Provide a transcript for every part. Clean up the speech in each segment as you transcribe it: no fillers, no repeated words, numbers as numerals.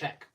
check.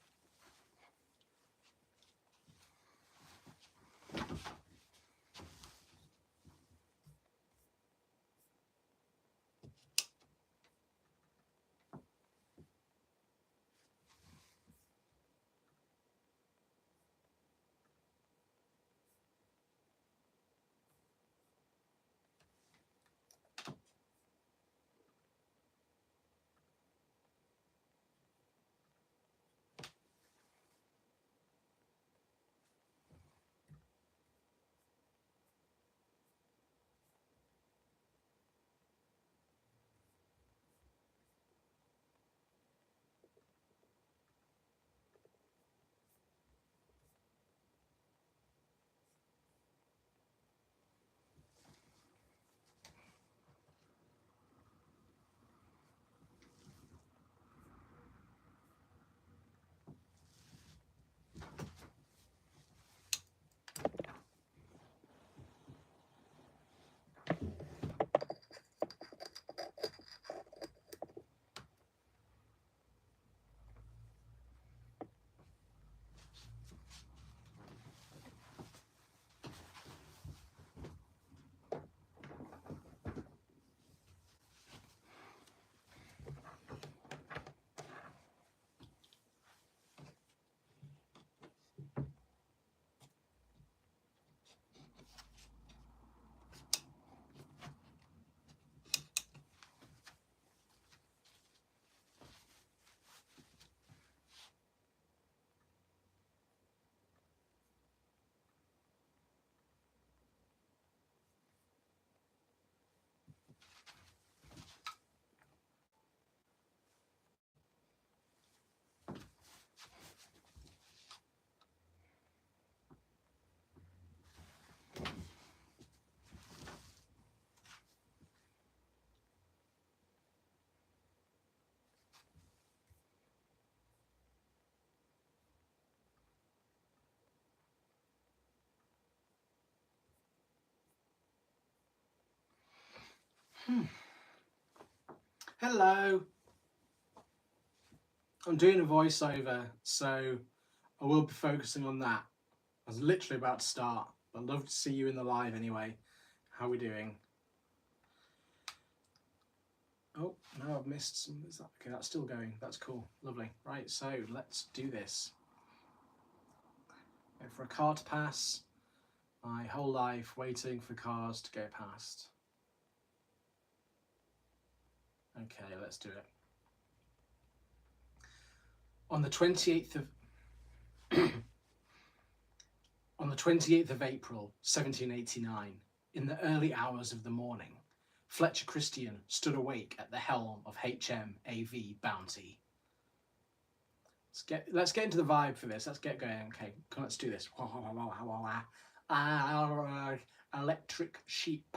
Hello. I'm doing a voiceover, so I will be focusing on that. I was literally about to start, but I'd love to see you in the live anyway. How are we doing? Oh, no, I've missed some. Is that, okay, that's still going. That's cool. Lovely. Right, so let's do this. Wait for a car to pass. My whole life waiting for cars to go past. Okay, let's do it. On the 28th of on the 28th of April, 1789, in the early hours of the morning, Fletcher Christian stood awake at the helm of HMAV Bounty. Let's get into the vibe for this. Let's get going. Okay, let's do this. Electric sheep.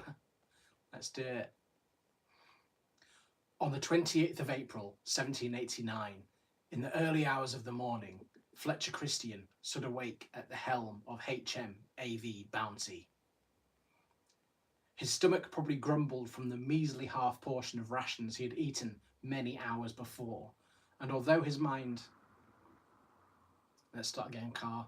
Let's do it. On the 28th of April, 1789, in the early hours of the morning, Fletcher Christian stood awake at the helm of HMAV Bounty. His stomach probably grumbled from the measly half portion of rations he had eaten many hours before, and although his mind... Let's start again, car.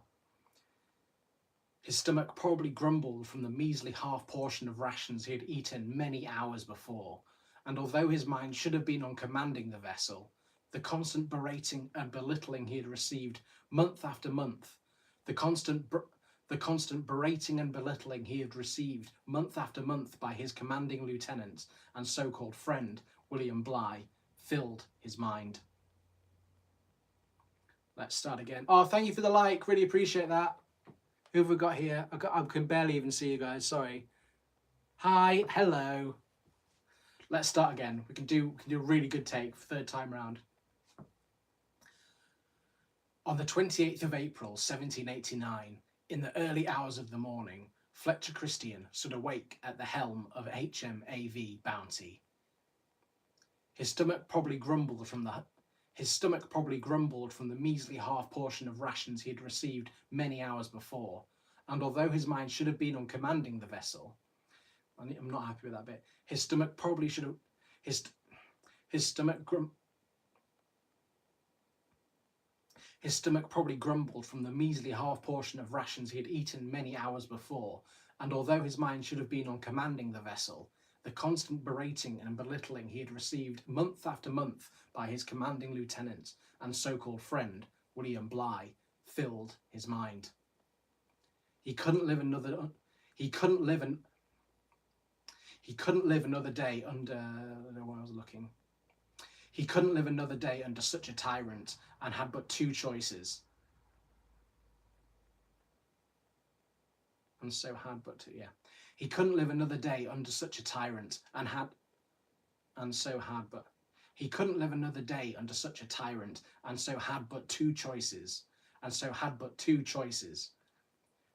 His stomach probably grumbled from the measly half portion of rations he had eaten many hours before, and although his mind should have been on commanding the vessel, the constant berating and belittling he had received month after month, the constant berating and belittling he had received month after month by his commanding lieutenant and so-called friend, William Bligh, filled his mind. Let's start again. Oh, thank you for the like. Really appreciate that. Who have we got here? I can barely even see you guys. Sorry. Hi. Hello. Let's start again. We can do a really good take, third time round. On the 28th of April, 1789, in the early hours of the morning, Fletcher Christian stood awake at the helm of HMAV Bounty. His stomach probably grumbled from the measly half portion of rations he had received many hours before, and although his mind should have been on commanding the vessel, I'm not happy with that bit. His stomach probably should have... His His stomach probably grumbled from the measly half portion of rations he had eaten many hours before, and although his mind should have been on commanding the vessel, the constant berating and belittling he had received month after month by his commanding lieutenant and so-called friend, William Bligh, filled his mind. He couldn't live another day under, I don't know where I was looking. He couldn't live another day under such a tyrant and had but two choices. And so had but two, yeah. He couldn't live another day under such a tyrant he couldn't live another day under such a tyrant and so had but two choices.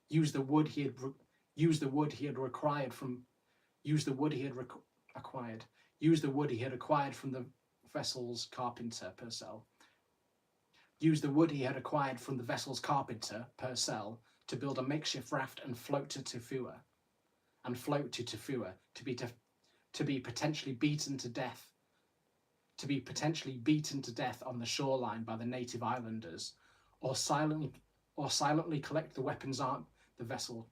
Use the wood he had acquired from the vessel's carpenter Purcell to build a makeshift raft and float to Tafua to be potentially beaten to death on the shoreline by the native islanders, or silently collect the weapons the vessel's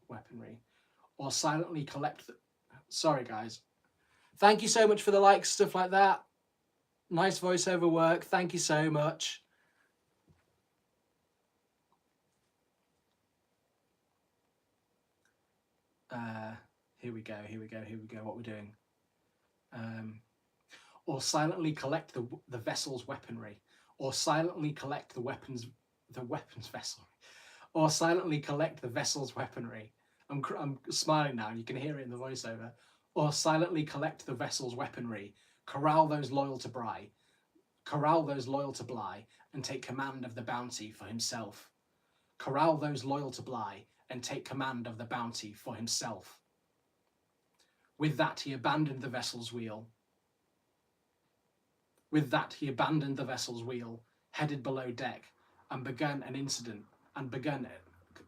weaponry, or silently collect the... Sorry guys, thank you so much for the likes, stuff like that. Nice voiceover work, thank you so much. Here we go, what we're doing. Or silently collect the vessel's weaponry, or silently collect the weapons vessel, or silently collect the vessel's weaponry. I'm smiling now, and you can hear it in the voiceover. Or silently collect the vessel's weaponry, corral those loyal to Bligh, and take command of the bounty for himself. With that, he abandoned the vessel's wheel. Headed below deck, and begun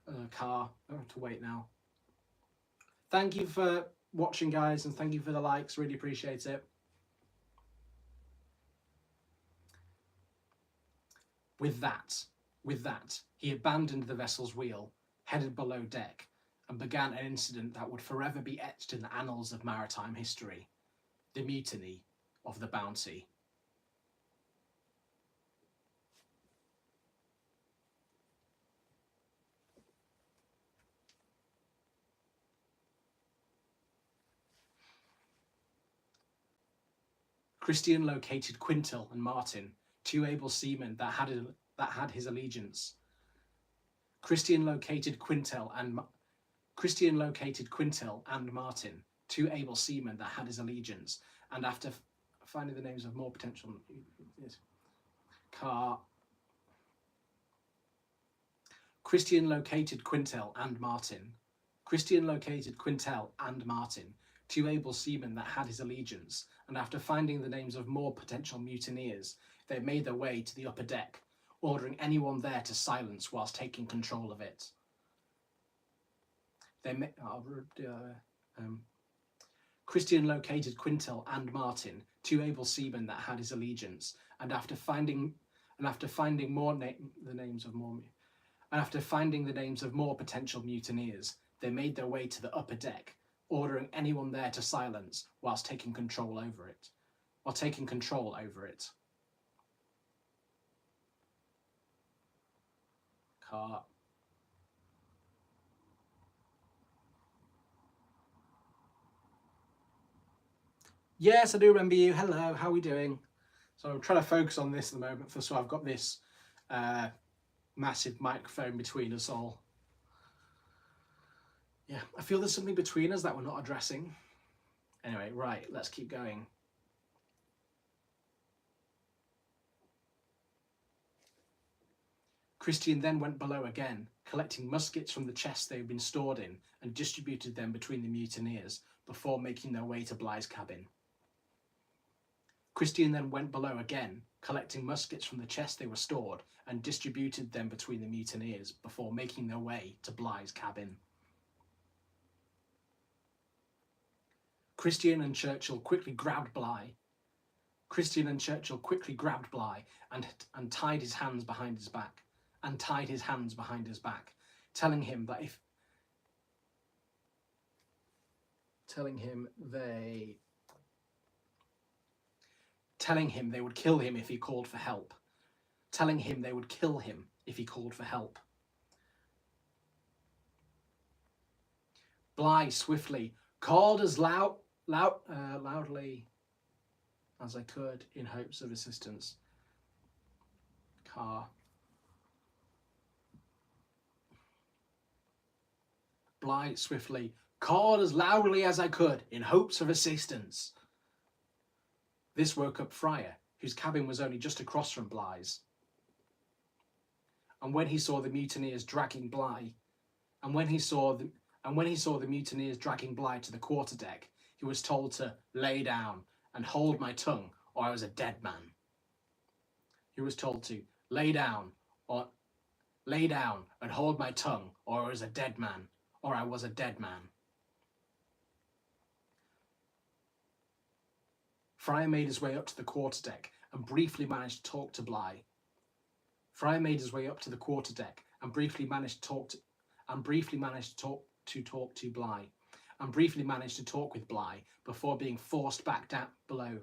a car. Oh, to wait now. Thank you for watching, guys, and thank you for the likes. Really appreciate it. With that, he abandoned the vessel's wheel, headed below deck, and began an incident that would forever be etched in the annals of maritime history: the mutiny of the Bounty. Christian located Quintal and Martin, two able seamen that had his allegiance. Christian located Quintal and Martin, two able seamen that had his allegiance, and after finding the names of more potential Christian located Quintal and Martin, two able seamen that had his allegiance, and after finding the names of more potential mutineers, they made their way to the upper deck, ordering anyone there to silence whilst taking control of it. Christian located Quintal and Martin, two able seamen that had his allegiance, and after finding the names of more potential mutineers, they made their way to the upper deck, ordering anyone there to silence whilst taking control over it. Yes, I do remember you. Hello, how are we doing? So I'm trying to focus on this at the moment, so I've got this massive microphone between us all. Yeah, I feel there's something between us that we're not addressing. Anyway, right, let's keep going. Christian then went below again, collecting muskets from the chests they had been stored in and distributed them between the mutineers before making their way to Bligh's cabin. Christian then went below again, collecting muskets from the chests they were stored and distributed them between the mutineers before making their way to Bligh's cabin. Christian and Churchill quickly grabbed Bligh. Christian and Churchill quickly grabbed Bligh and tied his hands behind his back, telling him they would kill him if he called for help. Bligh swiftly called as loudly as I could in hopes of assistance. Bligh swiftly called as loudly as I could in hopes of assistance. This woke up Fryer, whose cabin was only just across from Bligh's. And when he saw the mutineers dragging Bligh to the quarterdeck, he was told to lay down and hold my tongue, or I was a dead man. He was told to lay down and hold my tongue, or I was a dead man. Fryer made his way up to the quarterdeck and briefly managed to talk to Bligh. And briefly managed to talk with Bligh before being forced back down below.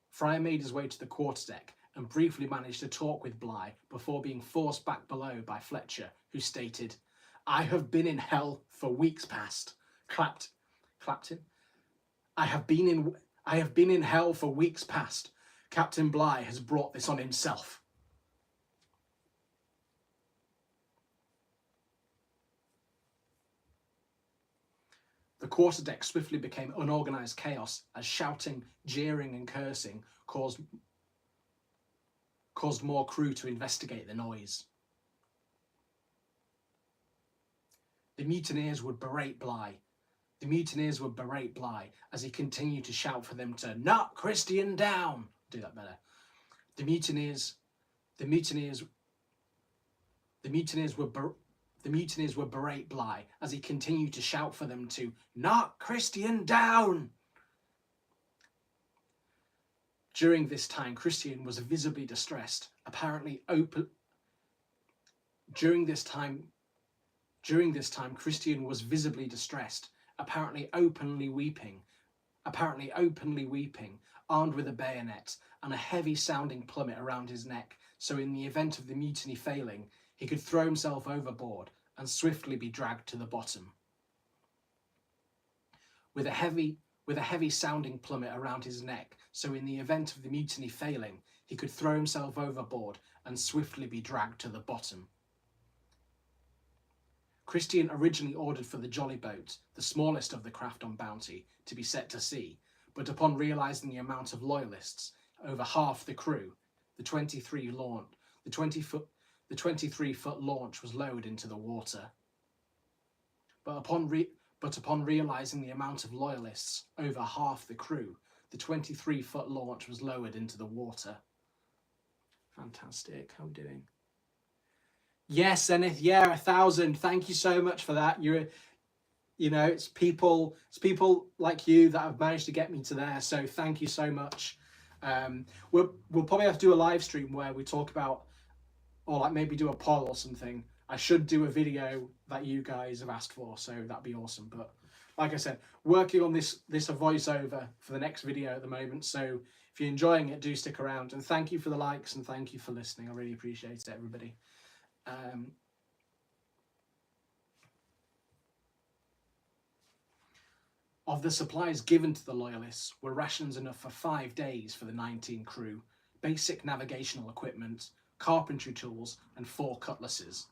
Fryer made his way to the quarterdeck and briefly managed to talk with Bligh before being forced back below by Fletcher, who stated, "I have been in hell for weeks past." Clapton. I have been in hell for weeks past. Captain Bligh has brought this on himself. The quarterdeck swiftly became unorganized chaos as shouting, jeering, and cursing caused more crew to investigate the noise. The mutineers would berate Bligh as he continued to shout for them to knock Christian down. Do that better. The mutineers would berate Bligh as he continued to shout for them to knock Christian down. During this time, Christian was visibly distressed, Christian was visibly distressed, apparently openly weeping, armed with a bayonet and a heavy-sounding plummet around his neck, so in the event of the mutiny failing, he could throw himself overboard and swiftly be dragged to the bottom. With a heavy-sounding plummet around his neck, so in the event of the mutiny failing, he could throw himself overboard and swiftly be dragged to the bottom. Christian originally ordered for the jolly boat, the smallest of the craft on bounty, to be set to sea, but upon realising the amount of loyalists, over half the crew, the 23-foot launch was lowered into the water. But upon realising the amount of loyalists, over half the crew, the 23-foot launch was lowered into the water. Fantastic. How are we doing? Yes, Zenith. Yeah, 1,000. Thank you so much for that. It's people like you that have managed to get me to there. So thank you so much. We'll probably have to do a live stream where we talk about, or like maybe do a poll or something. I should do a video that you guys have asked for, so that'd be awesome. But like I said, working on this a voiceover for the next video at the moment. So if you're enjoying it, do stick around. And thank you for the likes and thank you for listening. I really appreciate it, everybody. Of the supplies given to the loyalists were rations enough for 5 days for the 19 crew, basic navigational equipment, carpentry tools, and 4 cutlasses.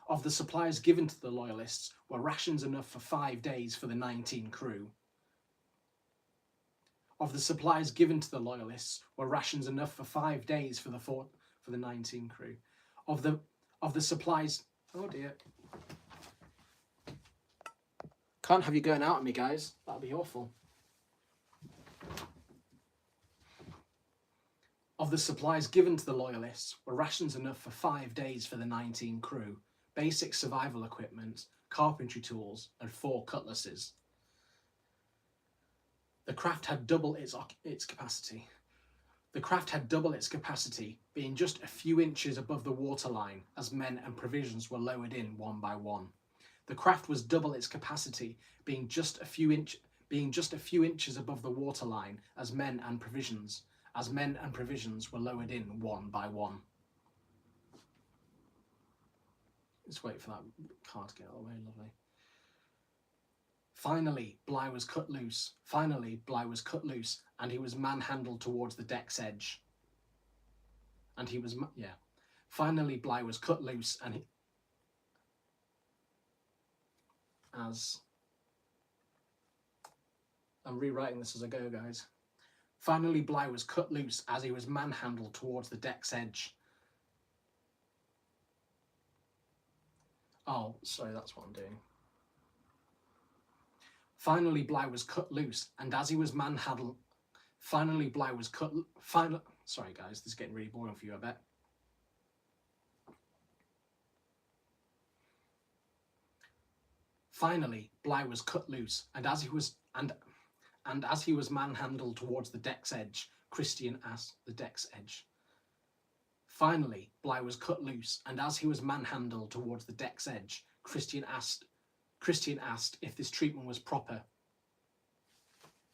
Of the supplies given to the loyalists were rations enough for 5 days for the 19 crew. Of the supplies given to the loyalists were rations enough for 5 days for the 19 crew. Of the supplies, oh dear. Can't have you going out on me, guys. That'd be awful. Of the supplies given to the loyalists were rations enough for 5 days for the 19 crew, basic survival equipment, carpentry tools, and 4 cutlasses. The craft had double its capacity. The craft had double its capacity, being just a few inches above the waterline as men and provisions were lowered in one by one. The craft was double its capacity, being just a few inches above the waterline as men and provisions were lowered in one by one. Let's wait for that car to get out of the way, lovely. Finally, Bligh was cut loose. And he was manhandled towards the deck's edge. Finally, Bligh was cut loose, and I'm rewriting this as I go, guys. Finally, Bligh was cut loose as he was manhandled towards the deck's edge. Oh, sorry, that's what I'm doing. Finally, Bligh was cut loose, and as he was manhandled... Finally, Bligh was cut... Sorry, guys, this is getting really boring for you, I bet. Finally, Bligh was cut loose, and as he was manhandled towards the deck's edge, Christian asked the deck's edge. Finally, Bligh was cut loose, and as he was manhandled towards the deck's edge, Christian asked if this treatment was proper.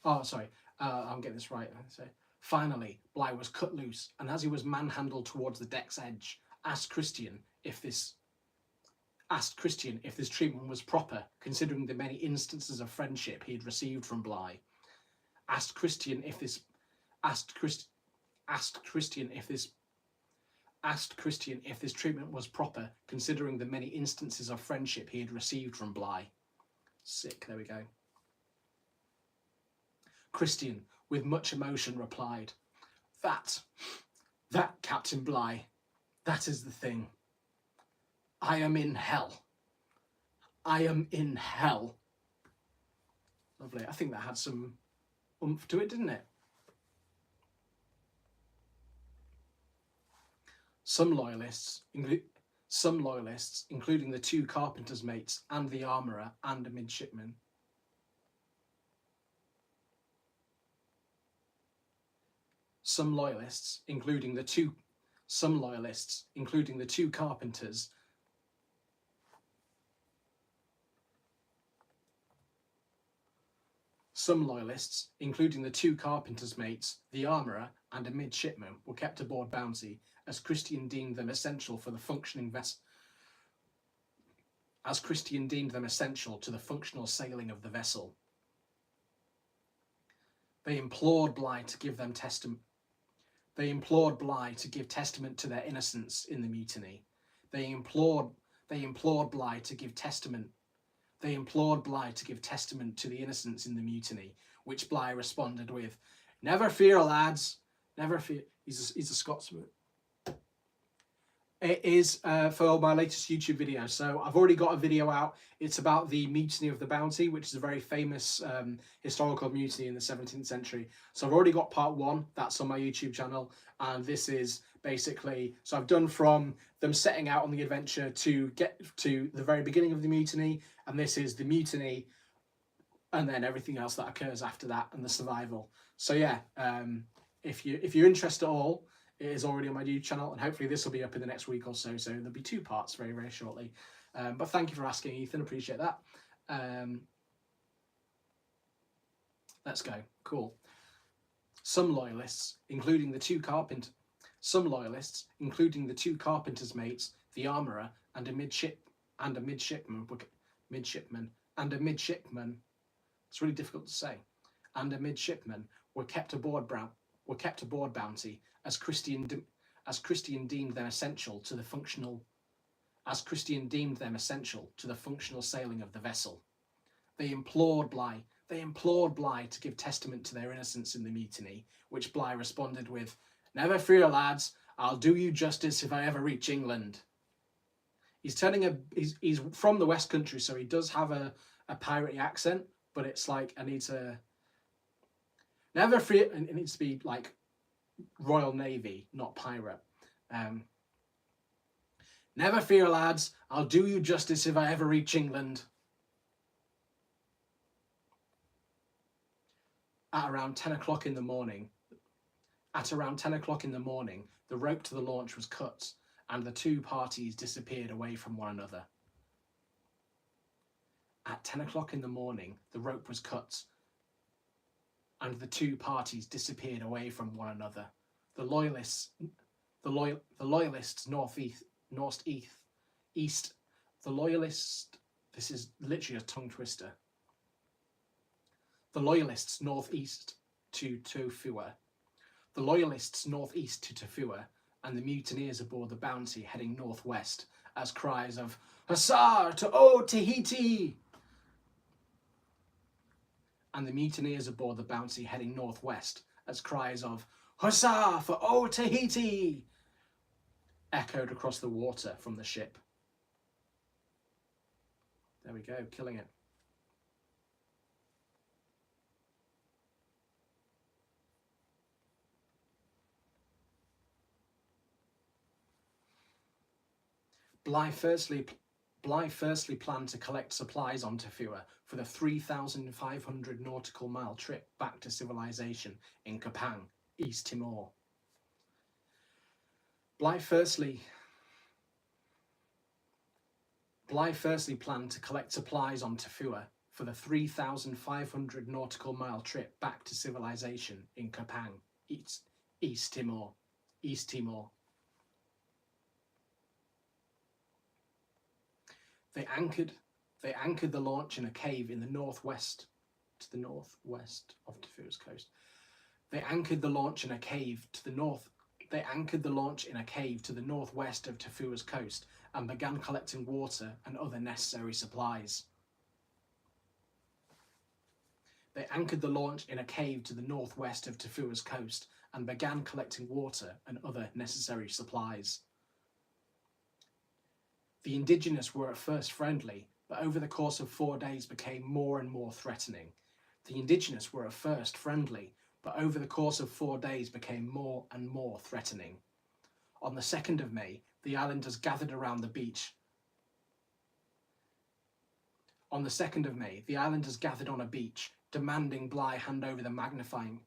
Oh, sorry, I'm getting this right. Finally, Bligh was cut loose, and as he was manhandled towards the deck's edge, asked Christian if this treatment was proper, considering the many instances of friendship he had received from Bligh. Asked Christian if this treatment was proper, considering the many instances of friendship he had received from Bligh. Sick, there we go. Christian, with much emotion, replied, That, Captain Bligh, that is the thing. I am in hell. I am in hell. Lovely. I think that had some oomph to it, didn't it? Some loyalists, including the two carpenter's mates and the armourer and a midshipman, including the two carpenters mates, the armourer and a midshipman were kept aboard Bounty, as Christian deemed them essential to the functional sailing of the vessel. They implored Bligh to give testament to their innocence in the mutiny. They implored Bligh to give testament to the innocence in the mutiny, which Bligh responded with, "Never fear, lads, never fear." He's a Scotsman. It is for my latest YouTube video. So I've already got a video out. It's about the mutiny of the Bounty, which is a very famous historical mutiny in the 17th century. So I've already got part one. That's on my YouTube channel. And this is basically, so I've done from them setting out on the adventure to get to the very beginning of the mutiny. And this is the mutiny and then everything else that occurs after that and the survival. So yeah, if you're interested at all, it is already on my YouTube channel, and hopefully this will be up in the next week or so. So there'll be 2 parts very, very shortly. But thank you for asking, Ethan. Appreciate that. Let's go. Cool. Some loyalists, including the two carpenters' mates, the armourer, and a midshipman. It's really difficult to say. And a midshipman were kept aboard Bounty, as Christian deemed them essential to the functional sailing of the vessel. They implored Bligh to give testament to their innocence in the mutiny, which Bligh responded with, "Never fear, lads, I'll do you justice if I ever reach England." He's from the West Country, so he does have a piratey accent, but it's like, I need to... Never fear, and it needs to be like Royal Navy, not pirate. Never fear, lads, I'll do you justice if I ever reach England. At around 10 o'clock in the morning, the rope to the launch was cut, and the two parties disappeared away from one another. At 10 o'clock in the morning, the rope was cut, and the two parties disappeared away from one another. The loyalists northeast. This is literally a tongue twister. The loyalists northeast to Tofua. The loyalists northeast to Tofua, and the mutineers aboard the Bounty heading northwest as cries of "Hussar to O Tahiti!" And the mutineers aboard the Bounty heading northwest as cries of "Hussar for O Tahiti!" echoed across the water from the ship. There we go, killing it. Bligh firstly planned to collect supplies on Tofua for the 3,500 nautical mile trip back to civilization in Kapang, East Timor. Bligh firstly planned to collect supplies on Tofua for the 3,500 nautical mile trip back to civilization in Kapang, East Timor. They anchored the launch in a cave in the northwest of Tofua's coast. They anchored the launch in a cave to the northwest of Tofua's coast and began collecting water and other necessary supplies. They anchored the launch in a cave to the northwest of Tofua's coast and began collecting water and other necessary supplies. The indigenous were at first friendly, but over the course of 4 days became more and more threatening. On the 2nd of May, the islanders gathered around the beach. On the 2nd of May, the islanders gathered on a beach, demanding Bligh hand over a magnifying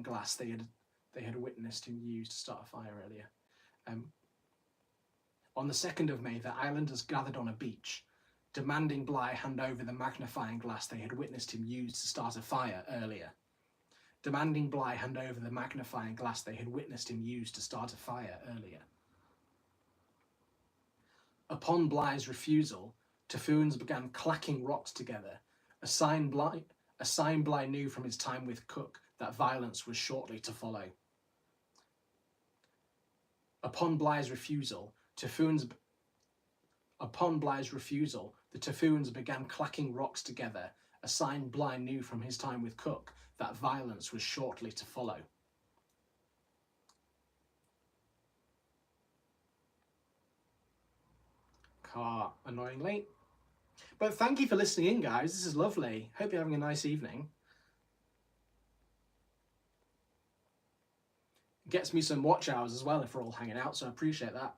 glass they had witnessed him use to start a fire earlier. On the 2nd of May, the islanders gathered on a beach, demanding Bligh hand over the magnifying glass they had witnessed him use to start a fire earlier. Upon Bligh's refusal, Tofuans began clacking rocks together, a sign Bligh knew from his time with Cook that violence was shortly to follow. Upon Bligh's refusal, the Tofuans began clacking rocks together, a sign Bligh knew from his time with Cook that violence was shortly to follow. Car, annoyingly. But thank you for listening in, guys. This is lovely. Hope you're having a nice evening. It gets me some watch hours as well if we're all hanging out, so I appreciate that.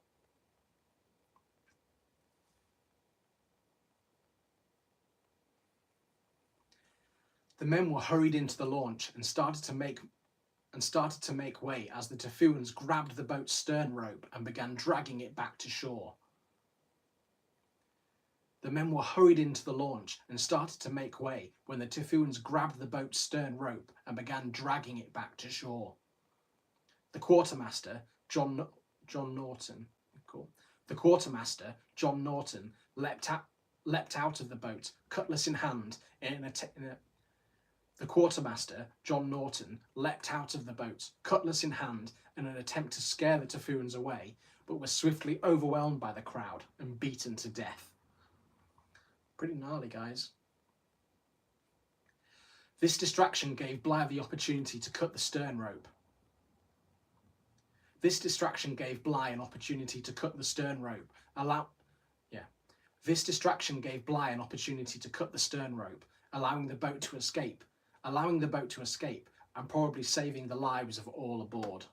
The men were hurried into the launch and started to make way as the Tofuans grabbed the boat's stern rope and began dragging it back to shore. The men were hurried into the launch and started to make way when the Tofuans grabbed the boat's stern rope and began dragging it back to shore. The quartermaster, John Norton, leapt out of the boat, cutlass in hand, The quartermaster, John Norton, leapt out of the boat, cutlass in hand, in an attempt to scare the Tofuans away, but was swiftly overwhelmed by the crowd and beaten to death. Pretty gnarly, guys. This distraction gave Bligh the opportunity to cut the stern rope. This distraction gave Bligh an opportunity to cut the stern rope, allowing the boat to escape, and probably saving the lives of all aboard.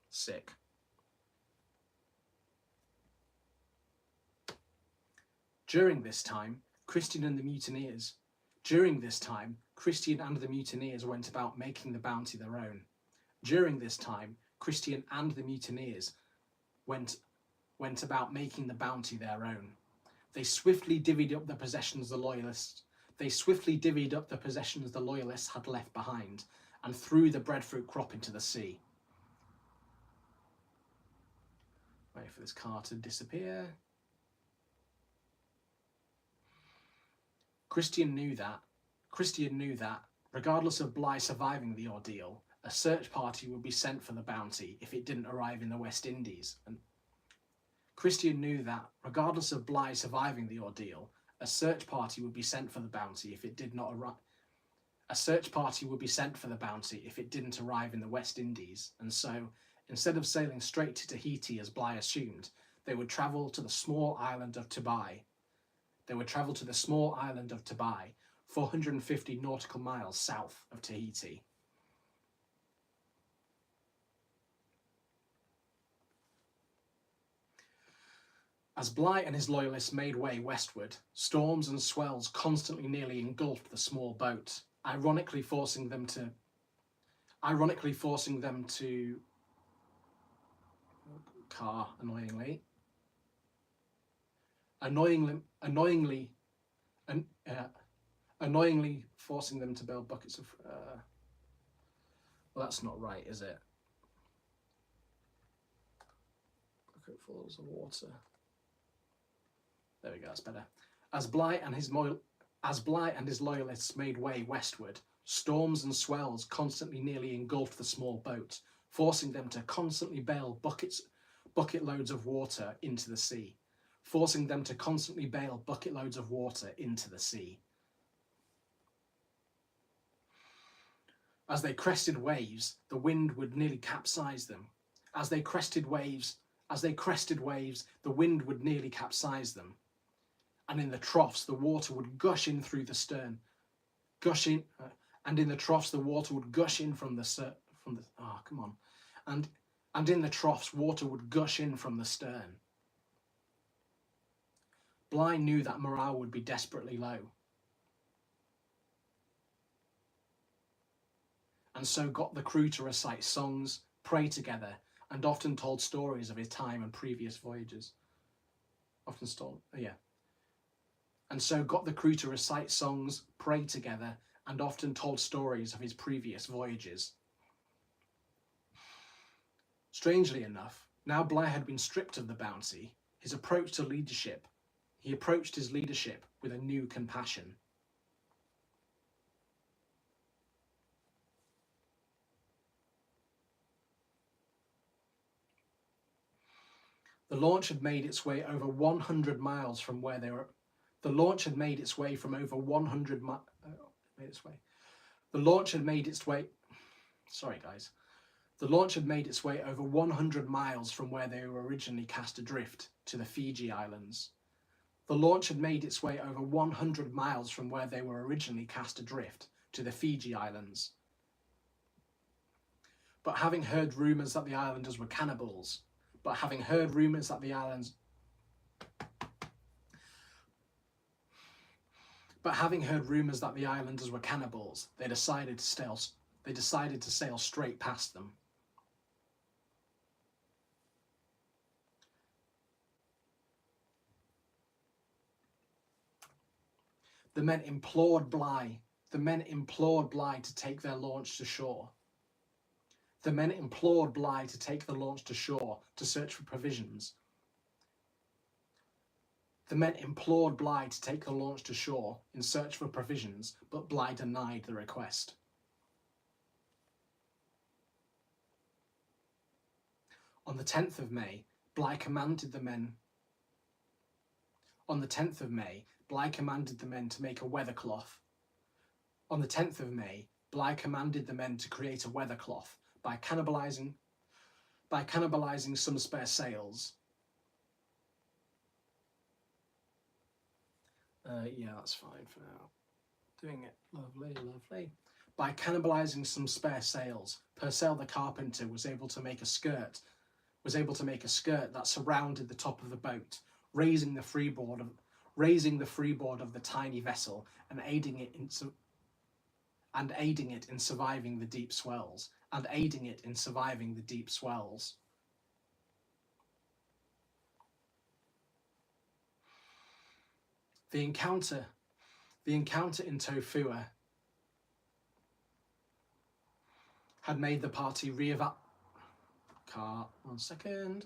Sick. During this time, Christian and the mutineers During this time, Christian and the mutineers went about making the bounty their own. During this time, Christian and the mutineers went about making the bounty their own. They swiftly divvied up the possessions the loyalists had left behind, and threw the breadfruit crop into the sea. Wait for this car to disappear. Christian knew that, regardless of Bligh surviving the ordeal, a search party would be sent for the bounty if it didn't arrive in the West Indies. And Christian knew that, regardless of Bligh surviving the ordeal, a search party would be sent for the bounty if it did not arrive. A search party would be sent for the bounty if it didn't arrive in the West Indies, and so, instead of sailing straight to Tahiti as Bligh assumed, they would travel to the small island of Tobai. 450 nautical miles south of Tahiti. As Bligh and his loyalists made way westward, storms and swells constantly nearly engulfed the small boat, ironically forcing them to car annoyingly forcing them to build buckets of well, that's not right, is it? Bucketfuls of water. There we go, that's better. As Bligh and his loyalists made way westward, storms and swells constantly nearly engulfed the small boat, forcing them to constantly bail bucket loads of water into the sea. As they crested waves, the wind would nearly capsize them. And in the troughs, the water would gush in through the stern. And in the troughs, water would gush in from the stern. Bligh knew that morale would be desperately low, and so got the crew to recite songs, pray together, and often told stories of his time and previous voyages. And so got the crew to recite songs, pray together, and often told stories of his previous voyages. Strangely enough, now Bligh had been stripped of the bounty, he approached his leadership with a new compassion. The launch had made its way over 100 miles from where they were. The launch had made its way from over 100 miles. The launch had made its way. Sorry, guys. The launch had made its way over 100 miles from where they were originally cast adrift to the Fiji Islands. The launch had made its way over 100 miles from where they were originally cast adrift to the Fiji Islands. But having heard rumours that the islanders were cannibals, they decided to sail straight past them. The men implored Bligh to take their launch to shore. To search for provisions. The men implored Bligh to take the launch to shore in search for provisions, but Bligh denied the request. On the 10th of May, Bligh commanded the men to make a weathercloth. On the 10th of May, Bligh commanded the men to create a weathercloth by cannibalizing some spare sails. Yeah, that's fine for now. Doing it lovely. By cannibalizing some spare sails, Purcell the carpenter was able to make a skirt that surrounded the top of the boat, raising the freeboard raising the freeboard of the tiny vessel and aiding it in surviving the deep swells, The encounter in Tofua had made the party One second.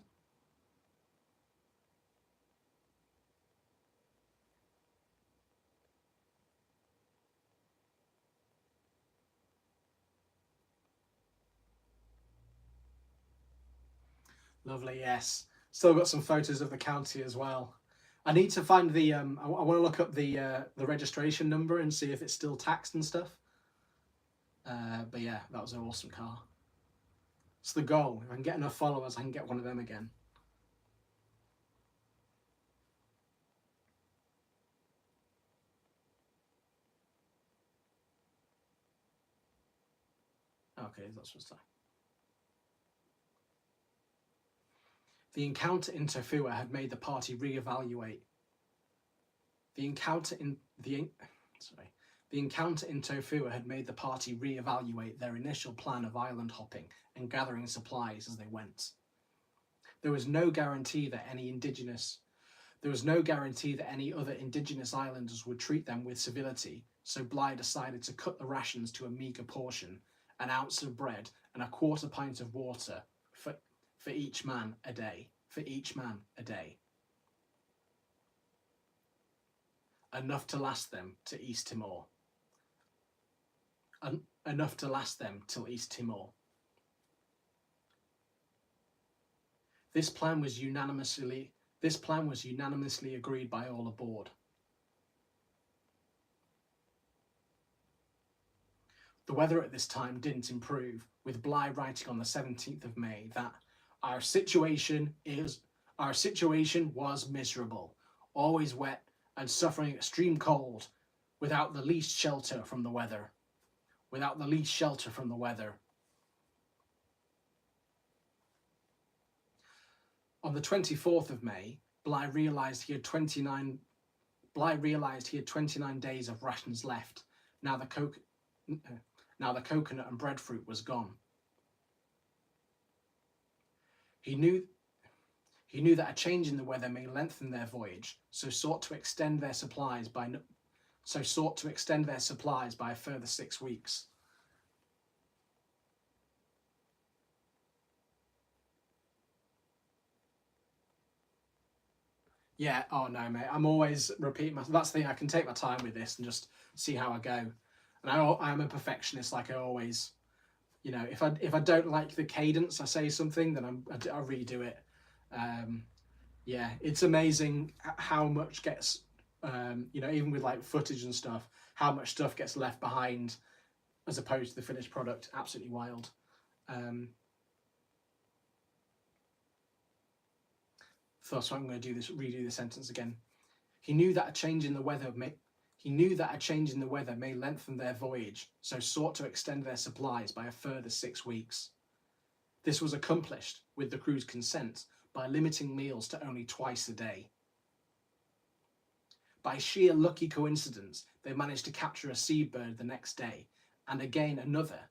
Lovely, yes. Still got some photos of the county as well. I need to find the I want to look up the registration number and see if it's still taxed and stuff. But yeah, that was an awesome car. It's the goal. If I can get enough followers, I can get one of them again. Okay, that's what's that. The encounter in Tofua had made the party reevaluate. The encounter in Tofua had made the party reevaluate their initial plan of island hopping and gathering supplies as they went. There was no guarantee that any other indigenous islanders would treat them with civility, so Bligh decided to cut the rations to a meagre portion, an ounce of bread and a quarter pint of water for each man a day. Enough to last them to East Timor. Enough to last them till East Timor. This plan was unanimously agreed by all aboard. The weather at this time didn't improve, with Bligh writing on the 17th of May that our situation was miserable, always wet and suffering extreme cold, without the least shelter from the weather. On the 24th of May, Bligh realised he had 29 days of rations left. Now the coconut and breadfruit was gone. He knew that a change in the weather may lengthen their voyage, so sought to extend their supplies by a further 6 weeks. Yeah, oh no, mate. I'm always repeating myself. That's the thing, I can take my time with this and just see how I go. And I'm a perfectionist, like I always, if I don't like the cadence I say something, then I redo it. Yeah, it's amazing how much gets, even with like footage and stuff, how much stuff gets left behind as opposed to the finished product. Absolutely wild. So I'm going to redo the sentence again. He knew that a change in the weather may lengthen their voyage, so sought to extend their supplies by a further 6 weeks. This was accomplished, with the crew's consent, by limiting meals to only twice a day. By sheer lucky coincidence, they managed to capture a seabird the next day, and again another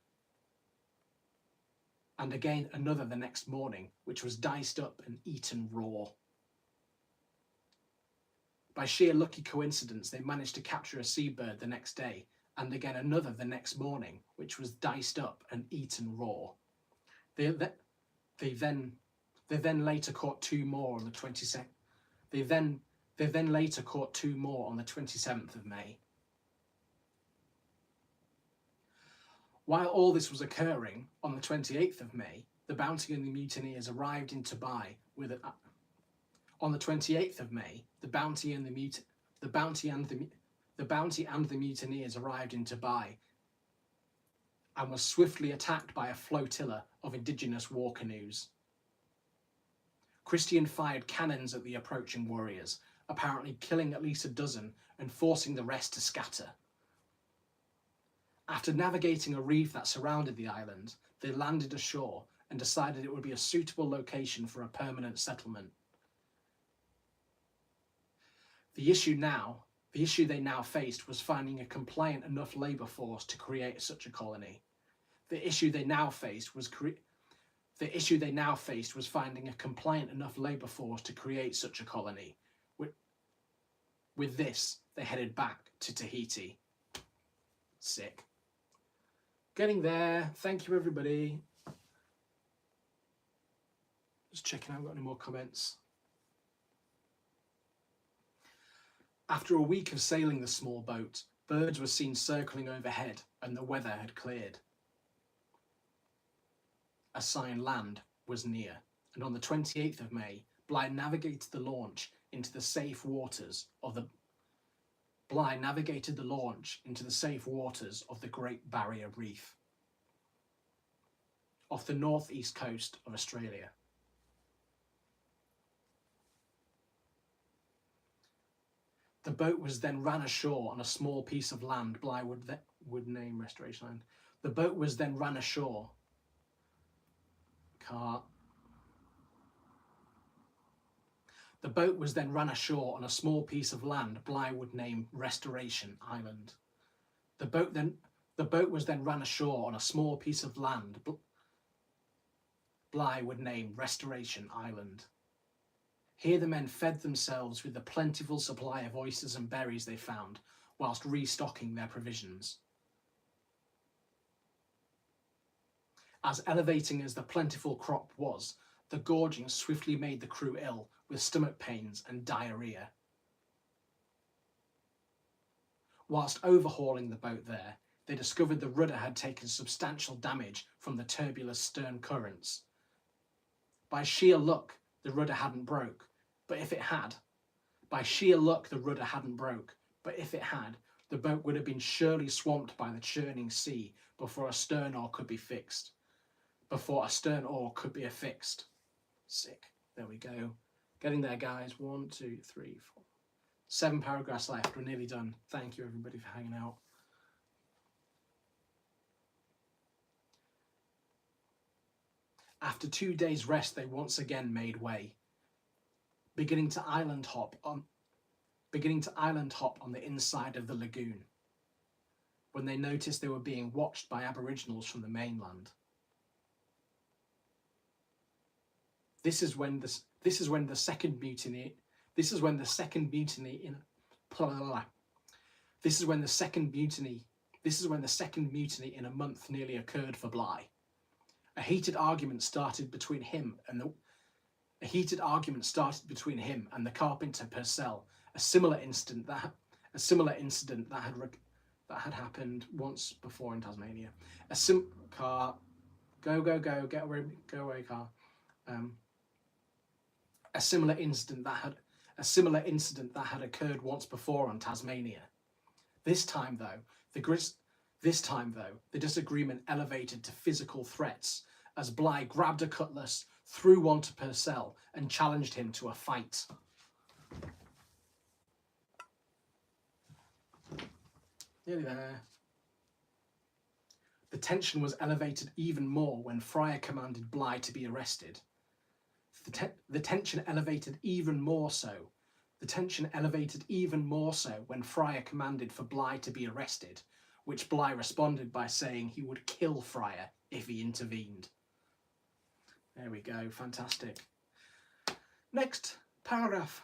the next morning, which was diced up and eaten raw. By sheer lucky coincidence, they managed to capture a seabird the next day, and again another the next morning, which was diced up and eaten raw. They then later caught two more on the 22nd. They then later caught two more on the 27th of May. While all this was occurring, on the 28th of May, the Bounty and the mutineers arrived in Tobai with a... On the 28th of May, the Bounty and the mutineers arrived in Tobai and was swiftly attacked by a flotilla of indigenous war canoes. Christian fired cannons at the approaching warriors, apparently killing at least a dozen and forcing the rest to scatter. After navigating a reef that surrounded the island, they landed ashore and decided it would be a suitable location for a permanent settlement. The issue they now faced was finding a compliant enough labour force to create such a colony. The issue they now faced was finding a compliant enough labour force to create such a colony. With this, they headed back to Tahiti. Sick. Getting there. Thank you, everybody. Just checking I've got any more comments. After a week of sailing the small boat, birds were seen circling overhead and the weather had cleared. A sign land was near, and on the 28th of May, Bligh navigated the launch into the safe waters of the Great Barrier Reef, off the northeast coast of Australia. The boat was then ran ashore on a small piece of land Bligh would name Restoration Island. The boat was then ran ashore. The boat was then ran ashore on a small piece of land Bligh would name Restoration Island. The boat was then ran ashore on a small piece of land Bligh would name Restoration Island. Here the men fed themselves with the plentiful supply of oysters and berries they found, whilst restocking their provisions. As elevating as the plentiful crop was, the gorging swiftly made the crew ill with stomach pains and diarrhoea. Whilst overhauling the boat there, they discovered the rudder had taken substantial damage from the turbulent stern currents. By sheer luck, the rudder hadn't broke, but if it had, the boat would have been surely swamped by the churning sea before a stern oar could be affixed. Sick. There we go. Getting there, guys. 1, 2, 3, 4. 7 paragraphs left. We're nearly done. Thank you, everybody, for hanging out. After 2 days' rest, they once again made way, beginning to island hop on the inside of the lagoon, when they noticed they were being watched by Aboriginals from the mainland. This is when the second mutiny in a month nearly occurred for Bligh. A heated argument started between him and the carpenter Purcell. A similar incident that had happened once before in Tasmania. A similar incident that had occurred once before on Tasmania. This time though, the disagreement elevated to physical threats as Bligh grabbed a cutlass, threw one to Purcell, and challenged him to a fight. Nearly there. The tension was elevated even more when Fryer commanded Bligh to be arrested. The tension elevated even more so when Fryer commanded for Bligh to be arrested, which Bligh responded by saying he would kill Fryer if he intervened. There we go, fantastic. Next paragraph.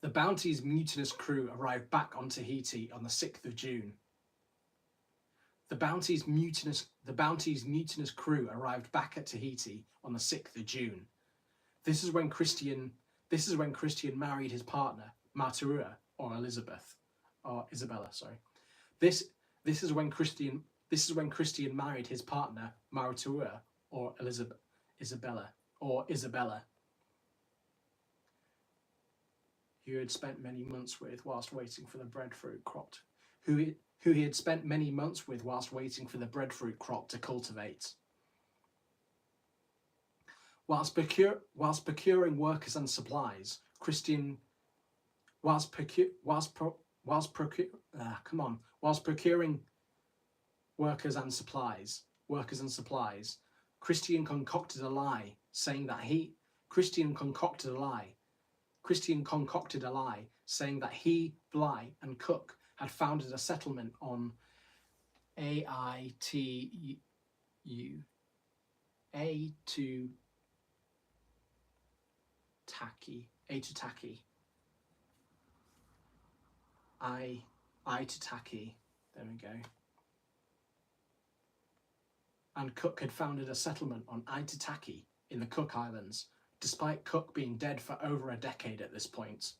The Bounty's mutinous crew arrived back on Tahiti on the 6th of June. The Bounty's mutinous crew arrived back at Tahiti on the 6th of June. This is when Christian married his partner, Marturua, or Isabella, sorry. This is when Christian married his partner, Marturua, or Isabella, who he had spent many months with whilst waiting for the breadfruit crop to cultivate. Whilst procuring workers and supplies, Christian concocted a lie, saying that he Christian concocted a lie, saying that he, Bligh, and Cook had founded a settlement on Aitutaki, there we go. And Cook had founded a settlement on Aitutaki in the Cook Islands, despite Cook being dead for over a decade at this point.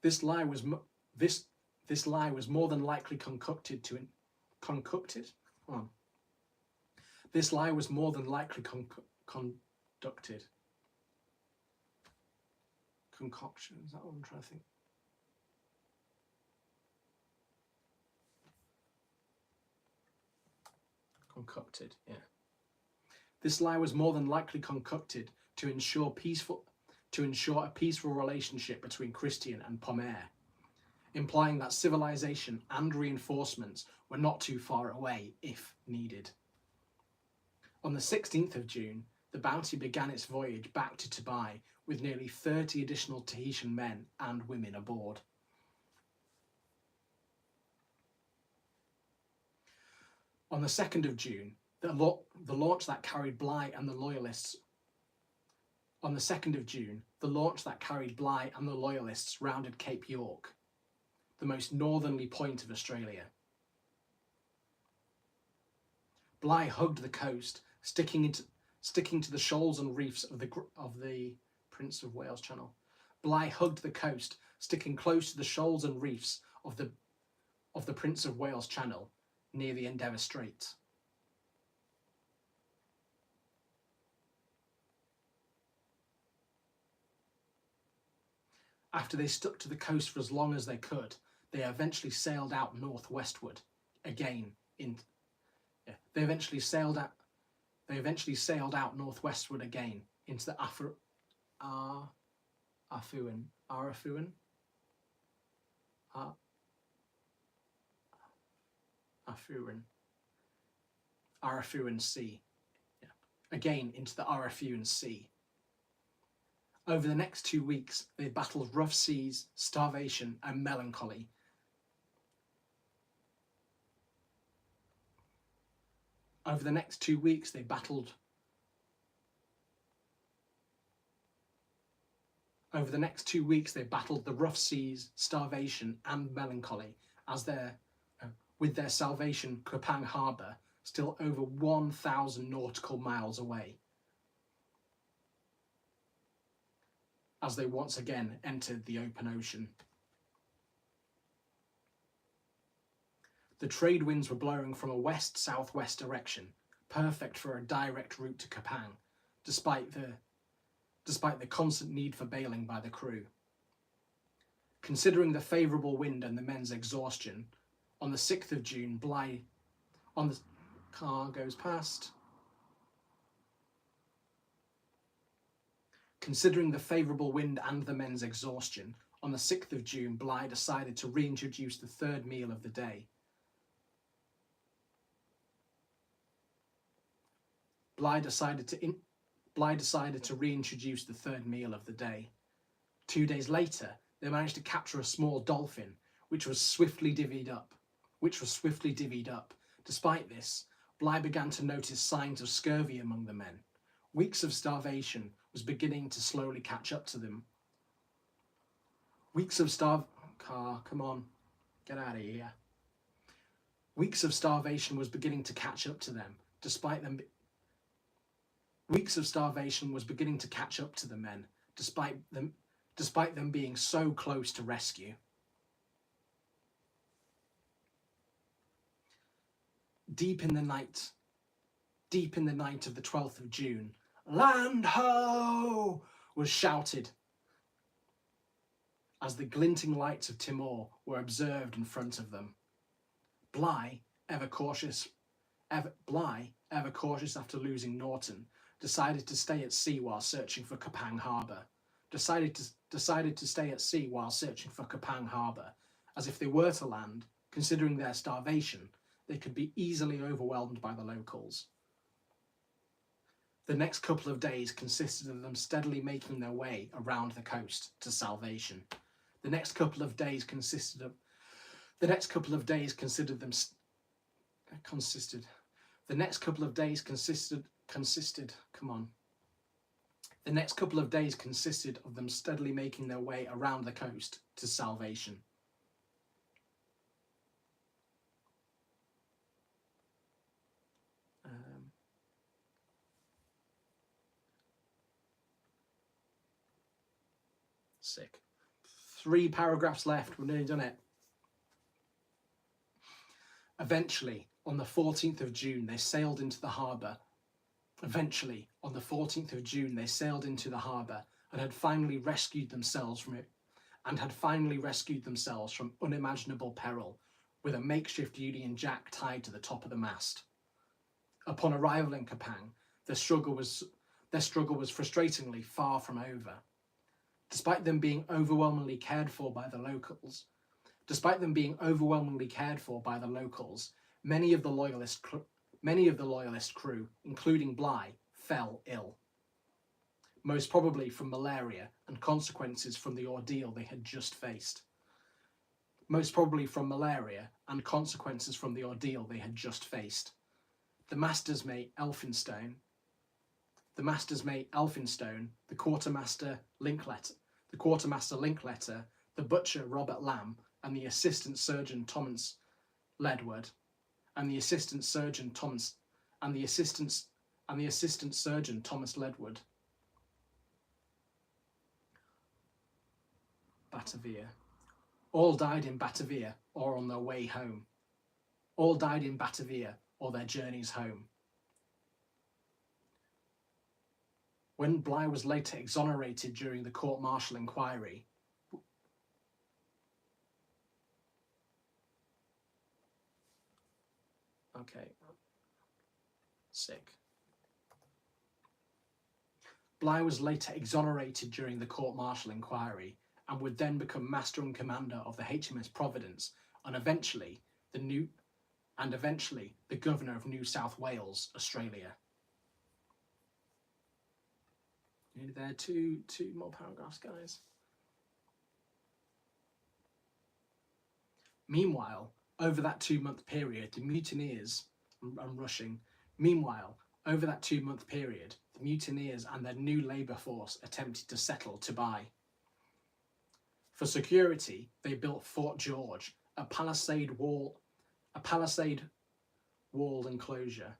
This lie was more than likely concocted. This lie was more than likely conducted. Concoction, is that what I'm trying to think? Concocted, yeah. This lie was more than likely concocted to ensure a peaceful relationship between Christian and Pomer, implying that civilization and reinforcements were not too far away if needed. On the 16th of June, the Bounty began its voyage back to Tabai with nearly 30 additional Tahitian men and women aboard. On the 2nd of June, the launch that carried Bligh and the Loyalists rounded Cape York, the most northerly point of Australia. Bligh hugged the coast, sticking to the shoals and reefs of the Prince of Wales Channel. Bligh hugged the coast, sticking close to the shoals and reefs of the Prince of Wales Channel, near the Endeavour Strait. After they stuck to the coast for as long as they could, they eventually sailed out northwestward again. They eventually sailed out northwestward again into the Arafuan Sea. Yeah. Again into the Arafuan Sea. Over the next 2 weeks, they battled rough seas, starvation, and melancholy. Over the next 2 weeks, they battled the rough seas, starvation, and melancholy, with their salvation, Kupang Harbour, still over 1,000 nautical miles away, as they once again entered the open ocean. The trade winds were blowing from a west-southwest direction, perfect for a direct route to Kupang, despite the constant need for bailing by the crew. Considering the favourable wind and the men's exhaustion, on the 6th of June, Considering the favourable wind and the men's exhaustion, on the 6th of June, Bligh decided to reintroduce the third meal of the day. Bligh decided to reintroduce the third meal of the day. 2 days later, they managed to capture a small dolphin, which was swiftly divvied up. Despite this, Bligh began to notice signs of scurvy among the men. Weeks of starvation was beginning to slowly catch up to them. Weeks of starvation was beginning to catch up to them, despite them being so close to rescue. Deep in the night of the 12th of June, "Land ho!" was shouted as the glinting lights of Timor were observed in front of them. Bligh, ever cautious after losing Norton, decided to stay at sea while searching for Kupang Harbour. As if they were to land, considering their starvation, they could be easily overwhelmed by the locals. The next couple of days consisted of them steadily making their way around the coast to salvation. The next couple of days consisted of the next couple of days considered them consisted. The next couple of days consisted. Come on. The next couple of days consisted of them steadily making their way around the coast to salvation. Sick. 3 paragraphs left. We're nearly done it. Eventually, on the 14th of June, they sailed into the harbour. Eventually, on the 14th of June, they sailed into the harbour and had finally rescued themselves from it, and had finally rescued themselves from unimaginable peril, with a makeshift Union Jack tied to the top of the mast. Upon arrival in Kapang, their struggle was frustratingly far from over. Despite them being overwhelmingly cared for by the locals, many of the loyalist crew, including Bligh, fell ill, most probably from malaria and consequences from the ordeal they had just faced. The master's mate Elphinstone, the quartermaster Linkletter, the butcher Robert Lamb, and the assistant surgeon Thomas Ledward, Batavia. All died in Batavia or on their way home. All died in Batavia or their journeys home. When Bligh was later exonerated during the court-martial inquiry, Bligh was later exonerated during the court-martial inquiry and would then become master and commander of the HMS Providence and eventually the governor of New South Wales, Australia. Nearly there, two more paragraphs, guys. Meanwhile, over that 2-month period, the mutineers and their new labour force attempted to settle Dubai. For security, they built Fort George, a palisade walled enclosure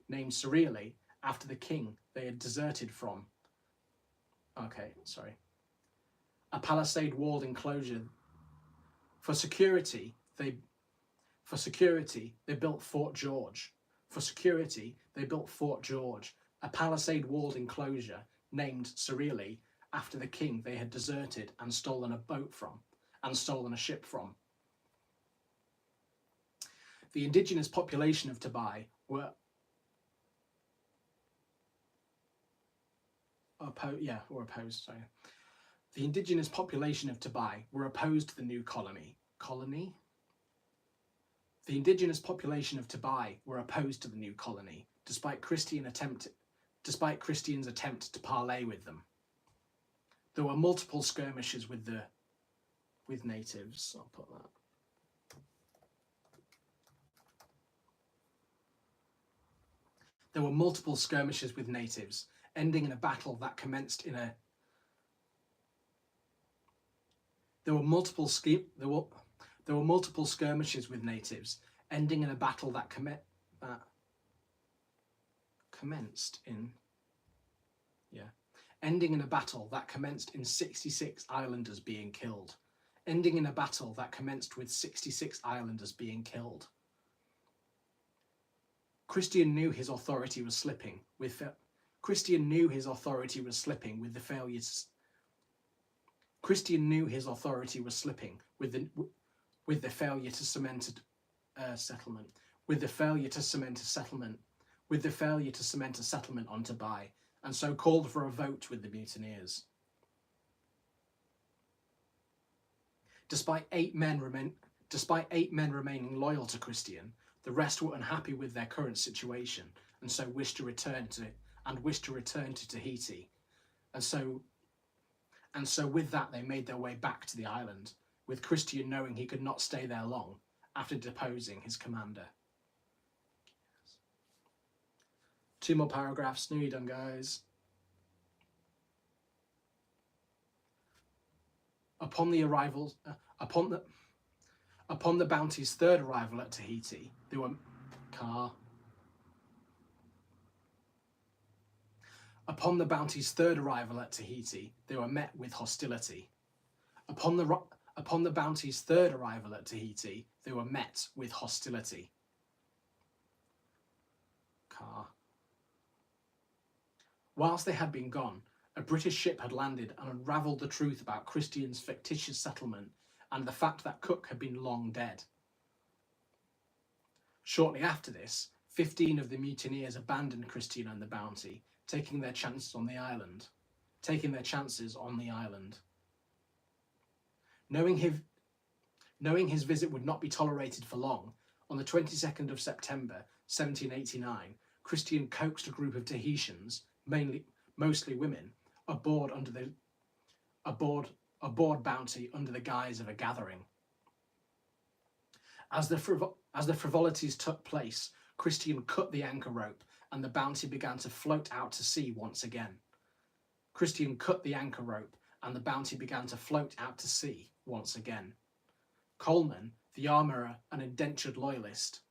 named serially after the king they had deserted from. A palisade walled enclosure. For security, they built Fort George. A palisade walled enclosure named serially after the king they had deserted and stolen a ship from. The indigenous population of Dubai were opposed. The indigenous population of Dubai were opposed to the new colony. The indigenous population of Dubai were opposed to the new colony, despite Christians' attempt to parley with them. There were multiple skirmishes with natives. I'll put that. There were multiple skirmishes with natives, ending in a battle that commenced in a. There were multiple skirmishes with natives, ending in a battle that commenced in 66 islanders being killed. Christian knew his authority was slipping with the failure to cement a settlement on Dubai, and so called for a vote with the mutineers. Despite 8 men remaining loyal to Christian, The rest were unhappy with their current situation and so wished to return to Tahiti. And so with that they made their way back to the island, with Christian knowing he could not stay there long after deposing his commander. 2 more paragraphs, nearly done, guys. Upon the Bounty's third arrival at Tahiti, they were Upon the Bounty's third arrival at Tahiti, they were met with hostility. Upon the Bounty's third arrival at Tahiti, they were met with hostility. Whilst they had been gone, a British ship had landed and unravelled the truth about Christian's fictitious settlement and the fact that Cook had been long dead. Shortly after this, 15 of the mutineers abandoned Christian and the Bounty, taking their chances on the island. Knowing his visit would not be tolerated for long, on the 22nd of September 1789, Christian coaxed a group of Tahitians, mostly women, aboard Bounty under the guise of a gathering. As the frivolities took place, Christian cut the anchor rope and the Bounty began to float out to sea once again. Coleman, the armourer and indentured loyalists,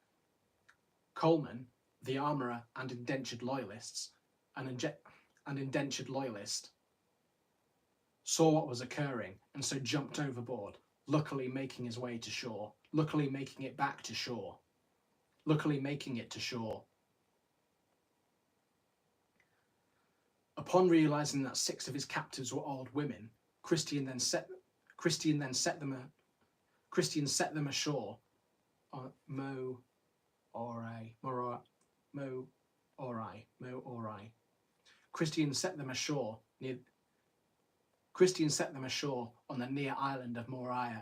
saw what was occurring and so jumped overboard, luckily making it to shore. Upon realising that 6 of his captives were old women, Christian set them ashore on Christian set them ashore on the near island of Morai.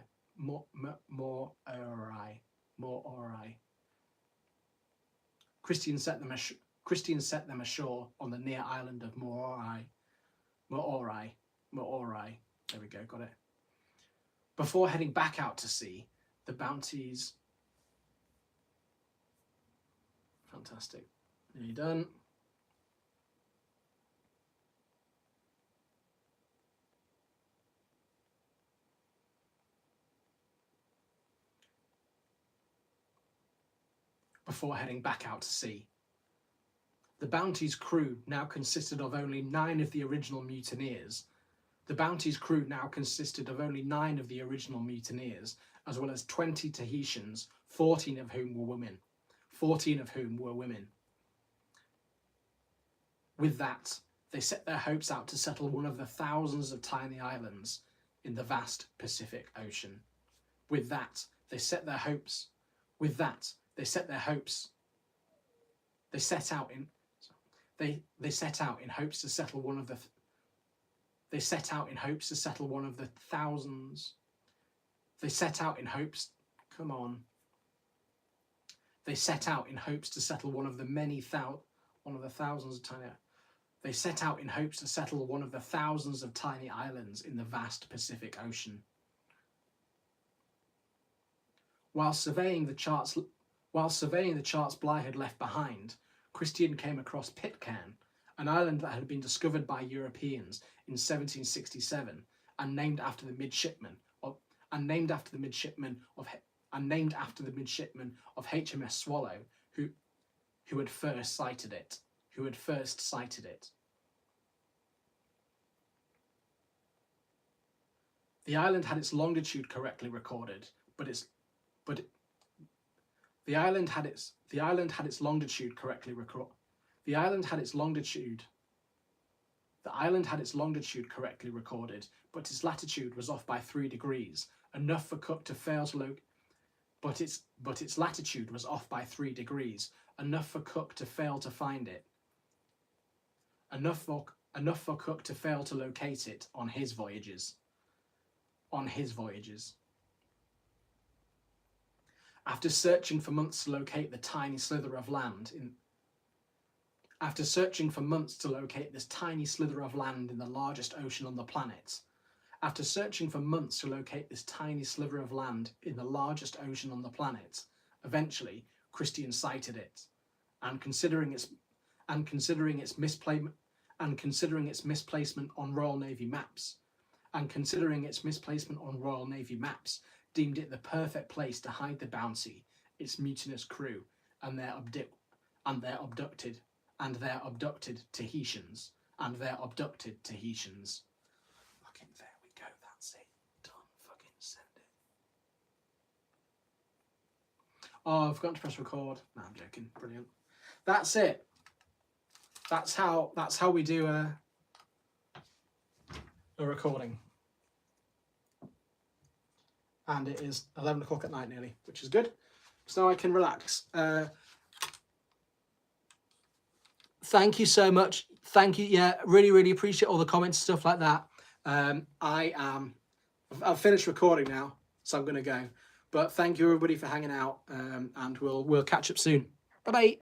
Christian set them ashore on the near island of Morai. There we go, got it. Before heading back out to sea, the Bounty's... Fantastic. Nearly done. Before heading back out to sea, the Bounty's crew now consisted of only 9 of the original mutineers. The Bounty's crew now consisted of only 9 of the original mutineers, as well as 20 Tahitians, 14 of whom were women. With that, they set their hopes out to settle one of the thousands of tiny islands in the vast Pacific Ocean. They set out in hopes to settle one of the thousands. They set out in hopes to settle one of the thousands of tiny islands in the vast Pacific Ocean. While surveying the charts Bligh had left behind, Christian came across Pitcairn, an island that had been discovered by Europeans in 1767 and named after the midshipmen of HMS Swallow, who had first sighted it. The island had its longitude correctly recorded, The island had its longitude correctly recorded, but its latitude was off by 3 degrees, enough for Cook to fail to locate it on his voyages. After searching for months to locate the tiny slither of land in After searching for months to locate this tiny slither of land in the largest ocean on the planet, after searching for months to locate this tiny sliver of land in the largest ocean on the planet, eventually Christian sighted it, and considering its misplacement on Royal Navy maps, deemed it the perfect place to hide the bounty, its mutinous crew, and their abducted Tahitians. Fucking there we go, that's it. Done. Fucking send it. Oh, I've forgotten to press record. No, I'm joking. Brilliant. That's it. That's how we do a recording. And it is 11 o'clock at night nearly, which is good. So now I can relax. Thank you so much. Thank you. Yeah, really, really appreciate all the comments and stuff like that. I've finished recording now, so I'm going to go. But thank you everybody for hanging out, and we'll catch up soon. Bye bye.